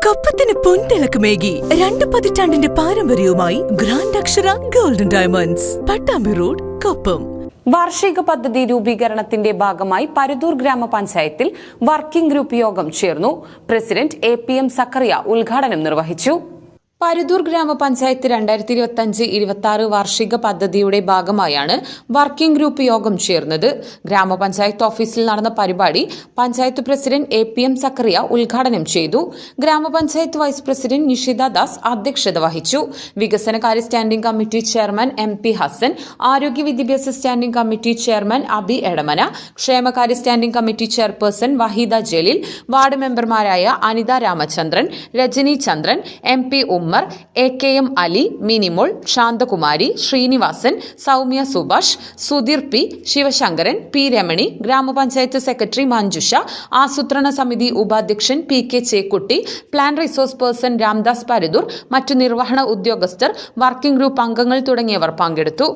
കൊപ്പത്തിന് പൊൻതിളക്കമേകി 2 പതിറ്റാണ്ടിന്റെ പാരമ്പര്യവുമായി ഗ്രാൻഡ് അക്ഷര golden diamonds, Pattambi road, Koppam. വാർഷിക പദ്ധതി രൂപീകരണത്തിന്റെ ഭാഗമായി പരുതൂർ ഗ്രാമപഞ്ചായത്തിൽ വർക്കിംഗ് ഗ്രൂപ്പ് യോഗം ചേർന്നു. പ്രസിഡന്റ് APM സക്കറിയ ഉദ്ഘാടനം നിർവഹിച്ചു. പരുതൂർ ഗ്രാമപഞ്ചായത്ത് 2025-26 വാർഷിക പദ്ധതിയുടെ ഭാഗമായാണ് വർക്കിംഗ് ഗ്രൂപ്പ് യോഗം ചേർന്നത്. ഗ്രാമപഞ്ചായത്ത് ഓഫീസിൽ നടന്ന പരിപാടി പഞ്ചായത്ത് പ്രസിഡന്റ് APM സക്കറിയ ഉദ്ഘാടനം ചെയ്തു. ഗ്രാമപഞ്ചായത്ത് വൈസ് പ്രസിഡന്റ് നിഷിത ദാസ് അധ്യക്ഷത വഹിച്ചു. വികസനകാര്യ standing committee chairman MP Hasan, ആരോഗ്യ വിദ്യാഭ്യാസ standing committee chairman Abi Edamana, ക്ഷേമകാര്യ standing committee chairperson Waheeda Jaleel, ward മെമ്പർമാരായ അനിത രാമചന്ദ്രൻ, രജനി ചന്ദ്രൻ, MP Ummer, AKM Ali, Minimol, Shanthakumari, Sreenivasan, Soumya Subhash, Sudheer P, Sivasankaran, P Ramani, ഗ്രാമപഞ്ചായത്ത് സെക്രട്ടറി മഞ്ജുഷ, ആസൂത്രണ സമിതി ഉപാധ്യക്ഷൻ PK Chekutty, plan resource person Ramdas Paruthur, മറ്റു നിർവഹണ ഉദ്യോഗസ്ഥർ, വർക്കിംഗ് ഗ്രൂപ്പ് അംഗങ്ങൾ തുടങ്ങിയവർ പങ്കെടുത്തു.